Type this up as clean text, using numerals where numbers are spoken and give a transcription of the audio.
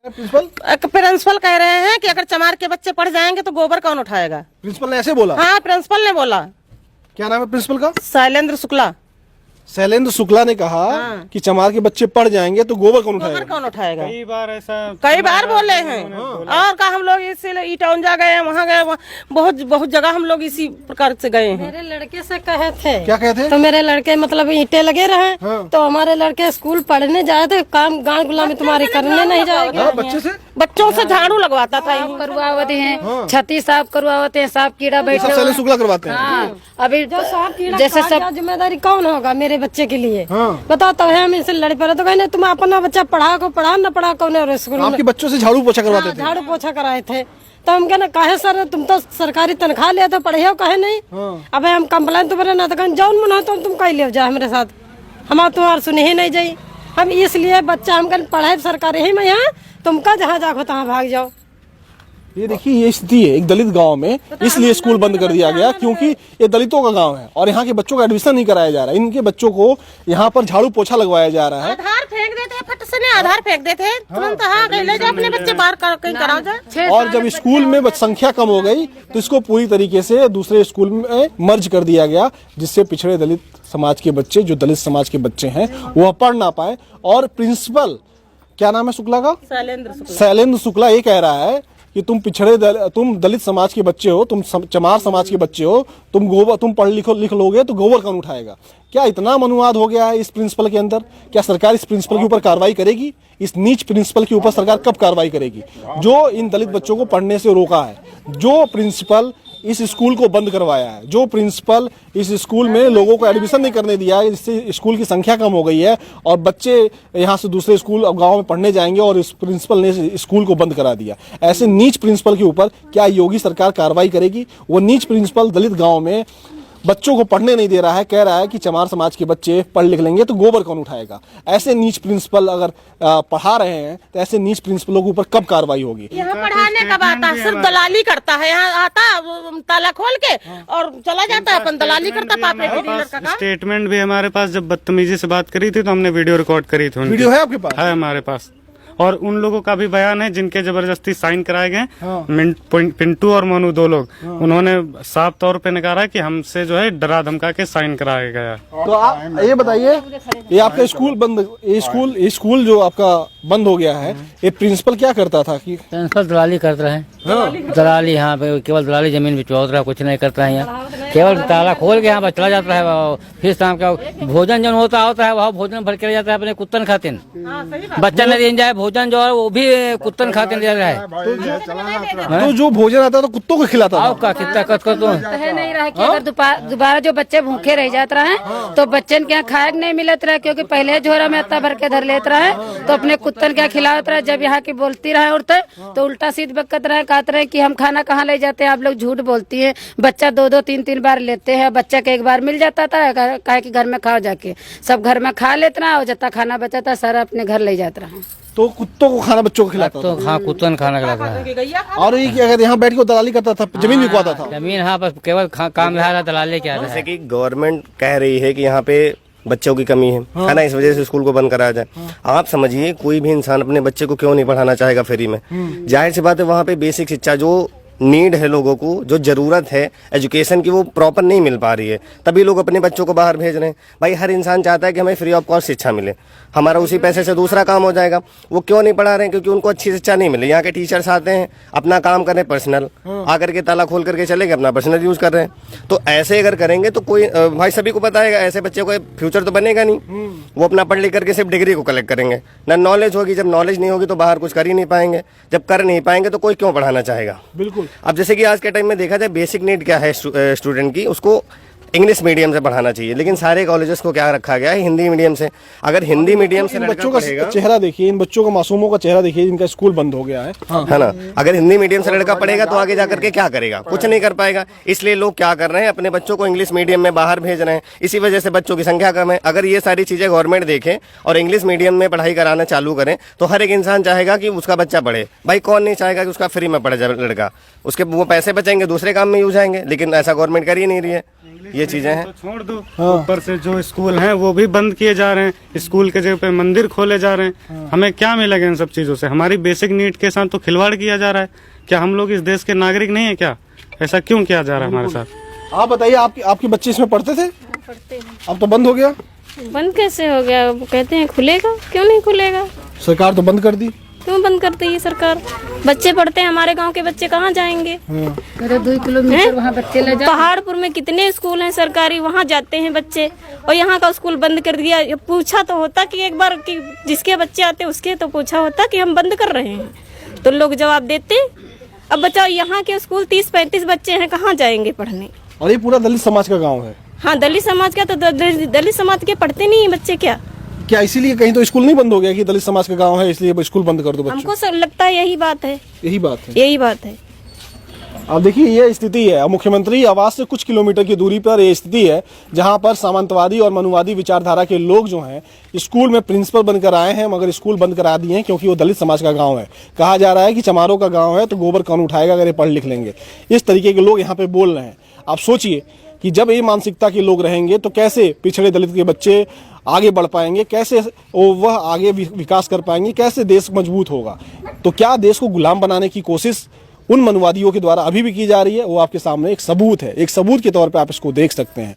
Principal कह रहे हैं कि अगर चमार के बच्चे पढ़ जाएंगे तो गोबर कौन उठाएगा। प्रिंसिपल ने ऐसे बोला? हाँ, प्रिंसिपल ने बोला। क्या नाम है प्रिंसिपल का? शैलेंद्र शुक्ला। शैलेंद्र शुक्ला ने कहा कि चमार के बच्चे पढ़ जाएंगे तो गोबर कौन उठाएगा? कई बार बोले हैं। और का हम लोग इसीलिए ई टाउन जा गए, वहाँ गए, बहुत जगह हम लोग इसी प्रकार से गए हैं। मेरे लड़के से कहे थे। क्या कहते? तो मेरे लड़के मतलब ईंटें लगे रहे। तो हमारे लड़के स्कूल पढ़ने जाए थे, काम गाँव गुलामी तुम्हारी करने नहीं जाएगी। बच्चों से झाड़ू लगवाता था, करवाते हैं, छत्ती साफ करवाते हैं, साफ कीड़ा बैठे शैलेंद्र शुक्ला करवाते हैं। अभी जैसे सब जिम्मेदारी कौन होगा मेरे बच्चे के लिए? बताओ तो है, हम इनसे लड़ पड़े तो कहने तुम अपना बच्चा पढ़ा न पढ़ा कौन स्कूल में। आपके बच्चों से झाड़ू पोछा करवाते थे? झाड़ू पोछा कराए थे। तो हम कहना काहे सर, तुम तो सरकारी तनख्वाह लिया तो पढ़े हो कहे नहीं। अब हम कंप्लेन तो बने ना तो जौन मन हो तो तुम कहीं ले जाओ हमारे साथ, हम तुम्हारे सुने ही नहीं जाई। हम इसलिए बच्चा हम कहीं पढ़ाए सरकारी ही में है, तुमका जहाँ जाओ तहाँ भाग जाओ। ये देखिए ये स्थिति है एक दलित गांव में, इसलिए स्कूल बंद कर दिया गया क्योंकि ये दलितों का गांव है और यहाँ के बच्चों का एडमिशन नहीं कराया जा रहा है। इनके बच्चों को यहाँ पर झाड़ू पोछा लगवाया जा रहा है। आधार फेंक देते हैं, फट से नहीं आधार फेंक देते हैं तुरंत। हाँ, ले जाओ अपने बच्चे बाहर कहीं कराओ जाए। और जब स्कूल में संख्या कम हो गई तो इसको पूरी तरीके से दूसरे स्कूल में मर्ज कर दिया गया, जिससे पिछड़े दलित समाज के बच्चे, जो दलित समाज के बच्चे हैं, वह पढ़ ना पाए। और प्रिंसिपल, क्या नाम है शुक्ला का? शैलेंद्र शुक्ला ये कह रहा है कि तुम दलित समाज के बच्चे हो, तुम चमार समाज के बच्चे हो, तुम पढ़ लिख लोगे तो गोबर कौन उठाएगा? क्या इतना मनुवाद हो गया है इस प्रिंसिपल के अंदर? क्या सरकार इस प्रिंसिपल के ऊपर कार्रवाई करेगी? इस नीच प्रिंसिपल के ऊपर सरकार कब कार्रवाई करेगी जो इन दलित बच्चों को पढ़ने से रोका है? जो प्रिंसिपल इस स्कूल को बंद करवाया है, जो प्रिंसिपल इस स्कूल में लोगों को एडमिशन नहीं करने दिया है, जिससे स्कूल की संख्या कम हो गई है और बच्चे यहाँ से दूसरे स्कूल अब गांव में पढ़ने जाएंगे और इस प्रिंसिपल ने स्कूल को बंद करा दिया। ऐसे नीच प्रिंसिपल के ऊपर क्या योगी सरकार कार्रवाई करेगी? वो नीच प्रिंसिपल दलित गाँव में बच्चों को पढ़ने नहीं दे रहा है, कह रहा है कि चमार समाज के बच्चे पढ़ लिख लेंगे तो गोबर कौन उठाएगा। ऐसे नीच प्रिंसिपल अगर पढ़ा रहे हैं तो ऐसे नीच प्रिंसिपलों के ऊपर कब कार्रवाई होगी? यहाँ पढ़ाने कब आता है? सिर्फ दलाली करता है। यहाँ आता ताला खोल के और चला जाता है, अपन दलाली करता है। स्टेटमेंट भी हमारे पास, जब बदतमीजी से बात करी थी तो हमने वीडियो रिकॉर्ड करी थी। वीडियो है आपके पास? है हमारे पास। और उन लोगों का भी बयान है जिनके जबरदस्ती साइन कराए गए। पिंटू और मोनू, दो लोग, उन्होंने साफ तौर पे नकारा कि हमसे जो है डरा धमका के साइन कराया गया। तो आप ये बताइए, ये आपका स्कूल बंद, ये स्कूल जो आपका बंद हो गया है, ये प्रिंसिपल क्या करता था? कि प्रिंसिपल दलाली करते रहे। दलाली, यहाँ पे केवल दलाली जमीन पे चौथ रहा, कुछ नहीं करता है। यहाँ केवल ताला खोल के यहाँ पर चला जाता है। फिर शाम का भोजन जो होता है वहाँ भोजन भर के जाता है अपने कुत्तन खातिन। बच्चा नहीं देन जाए भोजन जो है वो भी कुत्तन खाते ले रहा है। तो जो भोजन आता है तो कुत्तों को खिलाता है। का कितना नहीं रहा कि अगर दोबारा जो बच्चे भूखे रह जाते रहे तो बच्चन के यहाँ खाए नहीं मिलत रहा, क्योंकि पहले झोरा में इतना भर के धर लेते रहे तो अपने कुत्तन क्या खिलाते रहे। जब यहाँ की बोलती रहे उड़ते तो उल्टा सीध बकत रहे, कहते रहे कि हम खाना कहाँ ले जाते हैं, आप लोग झूठ बोलती है। बच्चा 2-2 3-3 बार लेते हैं, बच्चा के एक बार मिल जाता था, कहे कि घर में खाओ जाके। सब घर में खा लेते रहा और जितना खाना बचा था सारा अपने घर ले जाते रहा। तो कुत्तों को खाना बच्चों को खिलाता तो हाँ, कुत्तन खाना खिलाता है। और ये क्या कहते हैं, यहाँ बैठ के दलाली करता था, जमीन बिकवाता था। जमीन हाँ, बस केवल काम रहा, दलाली क्या है। जैसे कि गवर्नमेंट कह रही है कि यहाँ पे बच्चों की कमी है ना, इस वजह से स्कूल को बंद कराया जाए। आप समझिए, कोई भी इंसान अपने बच्चे को क्यों नहीं पढ़ाना चाहेगा फ्री में? जाहिर सी बात है, वहाँ पे बेसिक शिक्षा जो नीड है लोगों को, जो जरूरत है एजुकेशन की, वो प्रॉपर नहीं मिल पा रही है, तभी लोग अपने बच्चों को बाहर भेज रहे हैं। भाई हर इंसान चाहता है कि हमें फ्री ऑफ कॉस्ट शिक्षा मिले, हमारा उसी पैसे से दूसरा काम हो जाएगा। वो क्यों नहीं पढ़ा रहे हैं? क्योंकि उनको अच्छी शिक्षा नहीं मिली। यहाँ के टीचर्स आते हैं, अपना काम करें पर्सनल, आकर के ताला खोल करके चले गए, अपना पर्सनल यूज कर रहे हैं। तो ऐसे अगर करेंगे तो कोई, भाई सभी को पता है ऐसे बच्चे को फ्यूचर तो बनेगा नहीं। वो अपना पढ़ लिख करके सिर्फ डिग्री को कलेक्ट करेंगे, ना नॉलेज होगी। जब नॉलेज नहीं होगी तो बाहर कुछ कर ही नहीं पाएंगे। जब कर नहीं पाएंगे तो कोई क्यों पढ़ाना चाहेगा? बिल्कुल। अब जैसे कि आज के टाइम में देखा जाए, बेसिक नीड क्या है स्टूडेंट की, उसको इंग्लिश मीडियम से पढ़ाना चाहिए, लेकिन सारे कॉलेजेस को क्या रखा गया है, हिंदी मीडियम से। अगर हिंदी मीडियम से बच्चों का चेहरा देखिए, इन बच्चों का, मासूमों का चेहरा देखिए, इनका स्कूल बंद हो गया है, है ना। अगर हिंदी मीडियम से लड़का पढ़ेगा तो आगे जाकर के क्या करेगा? कुछ नहीं कर पाएगा। इसलिए लोग क्या कर रहे हैं, अपने बच्चों को इंग्लिश मीडियम में बाहर भेज रहे हैं। इसी वजह से बच्चों की संख्या कम है। अगर ये सारी चीजें गवर्नमेंट देखे और इंग्लिश मीडियम में पढ़ाई कराना चालू करें तो हर एक इंसान चाहेगा कि उसका बच्चा पढ़े। भाई कौन नहीं चाहेगा कि उसका फ्री में पढ़े जाए लड़का? उसके वो पैसे बचेंगे, दूसरे काम में यूज आएंगे, लेकिन ऐसा गवर्नमेंट कर ही नहीं रही है। ये चीजें हैं। तो छोड़ दो, ऊपर से जो स्कूल हैं वो भी बंद किए जा रहे हैं, स्कूल के जगह पे मंदिर खोले जा रहे हैं। हमें क्या मिलेगा इन सब चीजों से? हमारी बेसिक नीड के साथ तो खिलवाड़ किया जा रहा है। क्या हम लोग इस देश के नागरिक नहीं है क्या? ऐसा क्यों किया जा रहा है हमारे साथ? आप बताइए, आपके बच्चे इसमें पढ़ते थे? पढ़ते हैं। अब तो बंद हो गया। बंद कैसे हो गया? वो कहते हैं खुलेगा, क्यों नहीं खुलेगा? सरकार तो बंद कर दी। क्यों बंद करती है सरकार? बच्चे पढ़ते हैं, हमारे गांव के बच्चे कहाँ जाएंगे? 2 किलोमीटर वहाँ बच्चे ले जाओ। पहाड़पुर में कितने स्कूल हैं सरकारी, वहाँ जाते हैं बच्चे, और यहाँ का स्कूल बंद कर दिया। ये पूछा तो होता कि एक बार कि जिसके बच्चे आते उसके तो पूछा होता कि हम बंद कर रहे हैं, तो लोग जवाब देते। अब बचाओ, यहाँ के स्कूल 30-35 बच्चे हैं, कहाँ जाएंगे पढ़ने? और ये पूरा दलित समाज का गाँव है। हाँ, दलित समाज का, तो दलित समाज के पढ़ते नहीं है बच्चे क्या? क्या इसीलिए कहीं तो स्कूल नहीं बंद हो गया कि दलित समाज का गांव है इसलिए स्कूल बंद कर दो बच्चों? हमको सब लगता है यही बात है। यही बात है। यही बात है। अब देखिए ये स्थिति है। मुख्यमंत्री आवास से कुछ किलोमीटर की दूरी पर ये स्थिति है जहां पर सामंतवादी और मनुवादी विचारधारा के लोग जो हैं स्कूल में प्रिंसिपल बनकर आए हैं, मगर स्कूल बंद करा दिए हैं क्योंकि वो दलित समाज का गांव है। कहा जा रहा है कि चमारों का गांव है तो गोबर कौन उठाएगा अगर ये पढ़ लिख लेंगे। इस तरीके के लोग यहाँ पे बोल रहे हैं। आप सोचिए कि जब ये मानसिकता के लोग रहेंगे तो कैसे पिछड़े दलित के बच्चे आगे बढ़ पाएंगे, कैसे वह आगे विकास कर पाएंगे, कैसे देश मजबूत होगा। तो क्या देश को गुलाम बनाने की कोशिश उन मनुवादियों के द्वारा अभी भी की जा रही है? वो आपके सामने एक सबूत है। एक सबूत के तौर पे आप इसको देख सकते हैं।